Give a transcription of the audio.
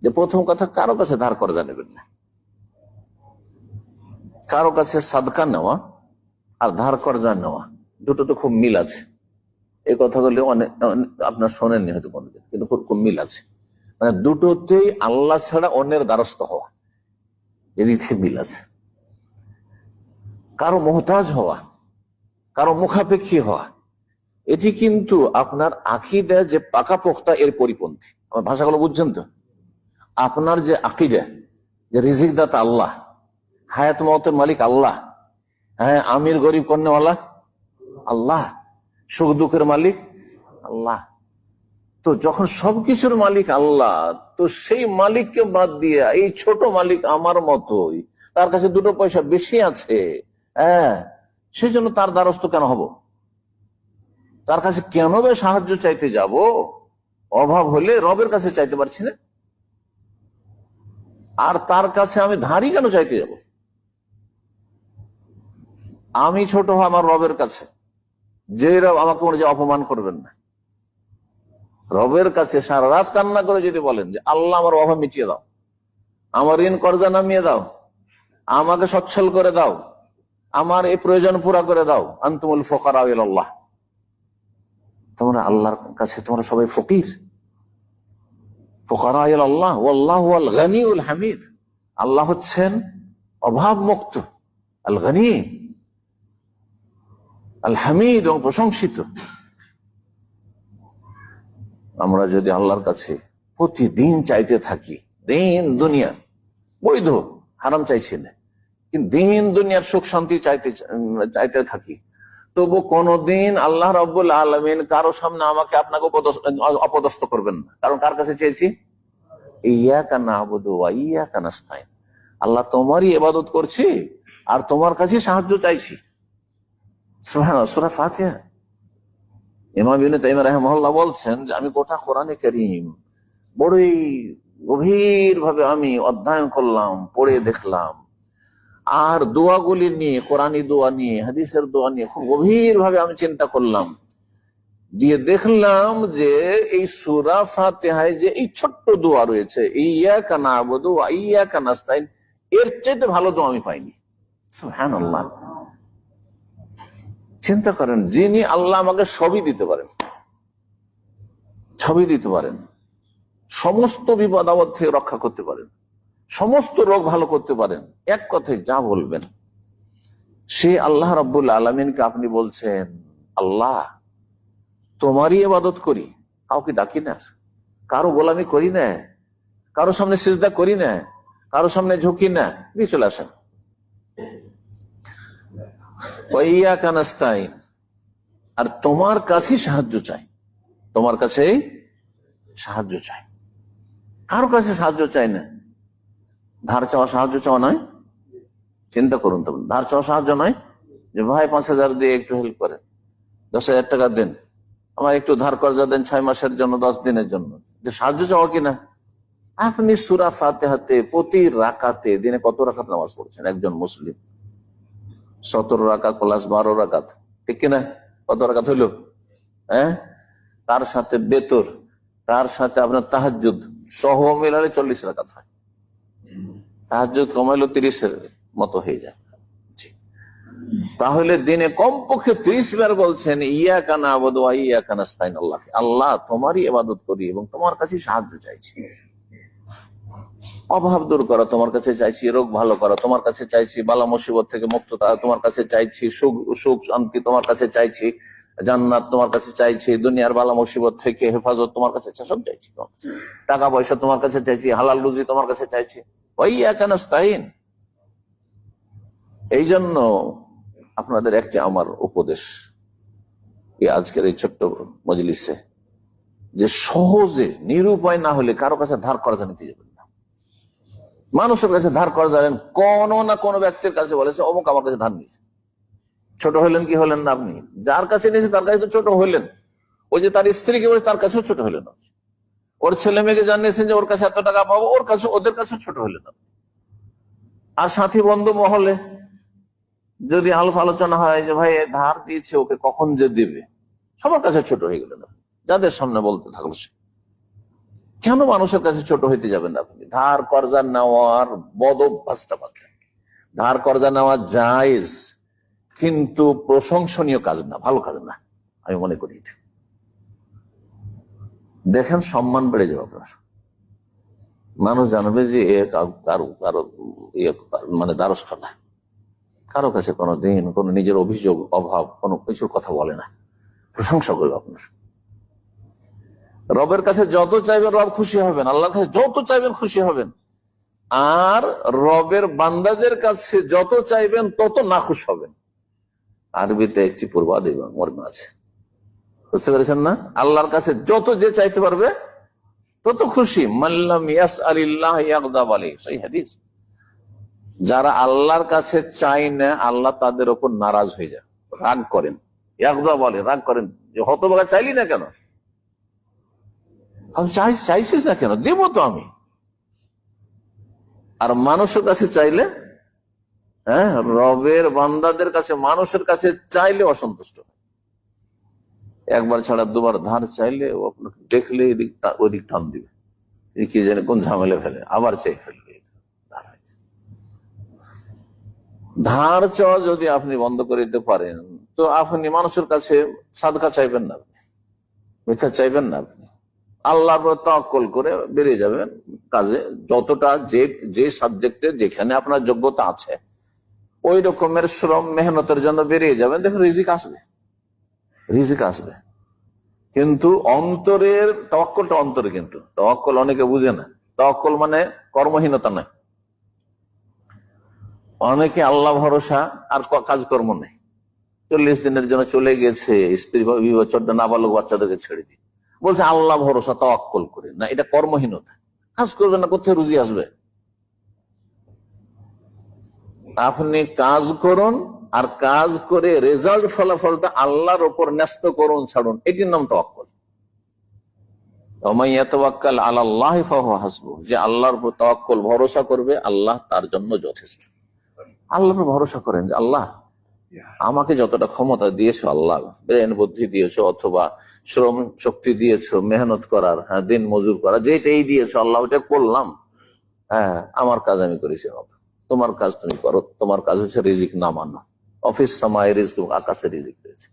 যে প্রথম কথা, কারো কাছে ধার কর্জা নেবেন না। কারো কাছে সাদকা নেওয়া আর ধার কর্জা নেওয়া দুটো তো খুব মিল আছে। এই কথাগুলি অনেক আপনার শোনেননি হয়তো কোনোদিন, কিন্তু খুব মিল আছে। মানে দুটোতেই আল্লাহ ছাড়া অন্যের দ্বারস্থ হওয়া, এদিক থেকে মিল আছে। কারো মোহতাজ হওয়া, কারো মুখাপেক্ষী হওয়া, এটি কিন্তু আপনার আকীদা যে পাকাপোক্তা এর পরিপন্থী। আমার ভাষাগুলো বুঝছেন তো? আপনার যে আকীদা যে রিজিক দাতা আল্লাহ, হায়াত মওতের মালিক আল্লাহ, হ্যাঁ, আমির গরিব কন্যাওয়ালা আল্লাহ, সুখ দুঃখের মালিক আল্লাহ, তো যখন সবকিছুর মালিক আল্লাহ, তো সেই মালিককে বাদ দিয়ে এই ছোট মালিক আমার মতোই, তার কাছে দুটো পয়সা বেশি আছে, হ্যাঁ, সেই জন্য তার দ্বারস্থ কেন হব? তার কাছে কেন বে সাহায্য চাইতে যাব? অভাব হলে রবের কাছে চাইতে পারছি না, আর তার কাছে আমি ধারই কেন চাইতে যাব? আমি ছোট হব আমার রবের কাছে, যে রব আমাকে মনে যে অপমান করবেন না। রবের কাছে সারা রাত কান্না করে যদি বলেন যে আল্লাহ আমার অভাব মিটিয়ে দাও, আমার ঋণ কর্জা নামিয়ে দাও, আমাকে সচ্ছল করে দাও, আমার এই প্রয়োজন পুরা করে দাও, আনতুমুল ফুকারা ইলাল্লাহ, তোমরা আল্লাহর কাছে তোমরা সবাই ফকির। ফুকারা ইলাল্লাহ ওয়াল্লাহু আল গনিউল হামিদ, আল্লাহ হচ্ছেন অভাব মুক্ত, আল গনি আল হামিদ, এবং প্রশংসিত। আমরা যদি আল্লাহর কাছে প্রতিদিন চাইতে থাকি, দিন দুনিয়া বৈধ, হারাম চাইছি না, কিন্তু দিন দুনিয়ার সুখ শান্তি চাইতে থাকি, তবু কোনদিন আল্লাহ রাব্বুল আলামিন কারো সামনে আমাকে আপনাকে অপদস্থ করবেন না। কারণ কার কাছে চেয়েছি? ইয়াকা না'বুদু ওয়া ইয়াকা নাস্তাইন, আল্লাহ তোমারই ইবাদত করছি আর তোমার কাছে সাহায্য চাইছি। সুবহানাল্লাহ, সূরা ফাতিহা। ইমাম ইবনে তাইমিয়া রাহিমাহুল্লাহ বলছেন যে আমি গোটা কোরআনে কারীম বড়ই গভীর ভাবে আমি অধ্যয়ন করলাম, পড়ে দেখলাম, আর দোয়াগুলি নিয়ে, কোরআনী দোয়া নিয়ে, হাদিসের দোয়া নিয়ে খুব গভীর ভাবে আমি চিন্তা করলাম, দিয়ে দেখলাম যে এই সূরা ফাতিহায় যে এই ছোট্ট দোয়া রয়েছে, ইয়াকা না'বুদু ওয়া ইয়াকা নাস্তাইন, এর চাইতে ভালো দোয়া আমি পাইনি। সুবহানাল্লাহ, চিন্তা করেন, যিনি আল্লাহ আমাকে সবই দিতে পারেন, সবই দিতে পারেন, সমস্ত বিপদ আপদ থেকে রক্ষা করতে পারেন, সমস্ত রোগ ভালো করতে পারেন, এক কথায় যা বলবেন, সে আল্লাহ রাব্বুল আলামিনকে আপনি বলছেন আল্লাহ তোমারই ইবাদত করি, কাউকে ডাকি না, কারো গোলামি করি না, কারো সামনে সিজদা করি না, কারো সামনে ঝুঁকি না, দিয়ে চলে আসেন। ওয়া ইয়াকা নাস্তাইন, আর তোমার কাছেই সাহায্য চাই, তোমার কাছে সাহায্য চাই, কারো কাছে সাহায্য চাই না। ধার চাওয়া সাহায্য চাওয়া নয়, চিন্তা করুন। তখন ধার চাওয়া সাহায্য নয় যে ভাই 5,000 দিয়ে একটু হেল্প করেন, 10,000 টাকা দেন, আমার একটু ধার কর্জা দেন 6 মাসের জন্য, 10 দিনের জন্য, যে সাহায্য চাওয়া কিনা। আপনি সূরা ফাতিহাতে প্রতি রাকাতে, দিনে কত রাকাত নামাজ পড়ছেন একজন মুসলিম? 17 রাকাত প্লাস 12 রাকাত, ঠিক কিনা? কত রাকাত হইল? হ্যাঁ, তার সাথে বেতর, তার সাথে আপনার তাহাজ্জুদ সহ মিলালে 40 রাকাত হয়। তাহাজ্জুদ কমাইলো 30-এর মতো হয়ে যায়। তাহলে দিনে কমপক্ষে 30 বার বলছেন ইয়াকা না'বুদু ওয়া ইয়াকা নাস্তাইন, আল্লাহকে, আল্লাহ তোমারই ইবাদত করি এবং তোমার কাছে সাহায্য চাইছি, অভাব দূর করো তোমার কাছে চাইছি, রোগ ভালো করো তোমার কাছে চাইছি, বালা মুসিবত থেকে মুক্ততা তোমার কাছে চাইছি, সুখ শান্তি তোমার কাছে চাইছি, জান্নাত তোমার কাছে চাইছি, দুনিয়ার বালা মুসিবত থেকে হেফাজত তোমার কাছে সব চাইছি, টাকা পয়সা তোমার কাছে চাইছি, হালাল রুজি তোমার কাছে চাইছি, ওয়া ইয়াকা নাস্তাইন। এই জন্য আপনাদের একটা আমার উপদেশ আজকের এই ছোট্ট মজলিসে, যে সহজে নিরুপায় না হলে কারো কাছে ধার কর্জা নিতে যাবেন না। মানুষের কাছে ধার কর্জা নেন, কোন না কোন ব্যক্তির কাছে বলেছে অমুক আমার কাছে ধার নিয়েছে, ছোট হইলেন কি হলেন না? আপনি যার কাছে নিয়েছে তার কাছে তো ছোট হইলেন, ওই যে তার স্ত্রীকে বলে তার কাছেও ছোট হইলেন, ওর ছেলে মেয়েকে জানিয়েছেন যে ওর কাছে এত টাকা পাবো, ওর কাছে ওদের কাছে ছোট হইলেন। আর সাথী বন্ধু মহলে যদি আলাপ আলোচনা হয় যে ভাই ধার দিয়েছে, ওকে কখন যে দেবে, সবার কাছে ছোট হয়ে গেলেন, যাদের সামনে বলতে থাকলো সে। কেন মানুষের কাছে ছোট হইতে যাবেন আপনি? ধার কর্জা নেওয়ার বদ অভ্যাসটা বাদ দেন। ধার কর্জা নেওয়া জায়েজ, কিন্তু প্রশংসনীয় কাজ না, ভালো কাজ না, আমি মনে করি। দেখেন সম্মান বেড়ে যাবে আপনার, মানুষ জানবে যে কারো কারো মানে দ্বারস্থ না, কারো কাছে কোনোদিন কোনো নিজের অভিযোগ অভাব কোনো কিছুর কথা বলে না, প্রশংসা করবে আপনার। রবের কাছে যত চাইবেন রব খুশি হবেন, আল্লাহর কাছে যত চাইবেন খুশি হবেন, আর রবের বান্দাদের কাছে যত চাইবেন তত নাখুশ হবেন। আরবিতে একটি পূর্বাদ এবং মর্ম আছে, বুঝতে পেরেছেন না? আল্লাহর কাছে যত যে চাইতে পারবে তত খুশি। মাল্লাম ইয়াসআলিল্লাহ ইয়াগদাব আলাইহি, সহিহ হাদিস। যারা আল্লাহর কাছে চাই না, আল্লাহ তাদের উপর নারাজ হয়ে যায়, রাগ করেন। ইয়াগদাব আলাইহি, রাগ করেন, যে হতভাগা চাইলি না কেন, আমি চাইছিস না কেন, দেব তো আমি। আর মানুষের কাছে চাইলে, হ্যাঁ, রবের বান্দাদের কাছে মানুষের কাছে চাইলে অসন্তুষ্ট, একবার ছাড়া দুবার ধার চাইলে ও আপনাকে দেখলে ওদিক টান দিবে, কি জানে কোন ঝামেলা ফেলে, আবার চাই ফেলবে। ধার চাওয়া যদি আপনি বন্ধ করে দিতে পারেন, তো আপনি মানুষের কাছে সাদকা চাইবেন না, ভিক্ষা চাইবেন না, আপনি আল্লাহর উপর তাওয়াক্কুল করে বেরিয়ে যাবেন কাজে। যতটা যে সাবজেক্টে যেখানে আপনার যোগ্যতা আছে ওই রকমের শ্রম মেহনতের জন্য বেরিয়ে যাবেন, দেখুন রিজিক আসবে, রিজিক আসবে। কিন্তু অন্তরের তাওয়াক্কুলটা অন্তরে, কিন্তু তাওয়াক্কুল অনেকে বুঝে না। তাওয়াক্কুল মানে কর্মহীনতা নয়। অনেকে আল্লাহ ভরসা আর কাজকর্ম নেই, 40 দিনের জন্য চলে গেছে স্ত্রী বিবচ্ছন্ন নাবালক বাচ্চাদেরকে ছেড়ে দিয়ে, বলছে আল্লাহ ভরসা তাওয়াক্কুল করে না, এটা কর্মহীনতা। কাজ করবে না, কোথায় রুজি আসবে? আপনি কাজ করুন, আর কাজ করে রেজাল্ট ফলাফলটা আল্লাহর উপর ন্যস্ত করুন, ছাড়ুন, এটির নাম তাওয়াক্কুল। আলাল্লাহি ফাহুয়া হাসবুহ, যে আল্লাহর উপর তাওয়াক্কুল ভরসা করবে, আল্লাহ তার জন্য যথেষ্ট। আল্লাহর উপর ভরসা করেন যে আল্লাহ আমাকে যতটা ক্ষমতা দিয়েছো, আল্লাহ ব্রেন বুদ্ধি দিয়েছো, অথবা শ্রম শক্তি দিয়েছো মেহনত করার, হ্যাঁ, দিন মজুর করা, যেটাই দিয়েছো আল্লাহ ওটা করলাম। হ্যাঁ, আমার কাজ আমি করেছি, তোমার কাজ তুমি করো। তোমার কাজ হচ্ছে রিজিক নামানো। অফিস সামায় রিজিক, আকাশে রিজিক রয়েছে।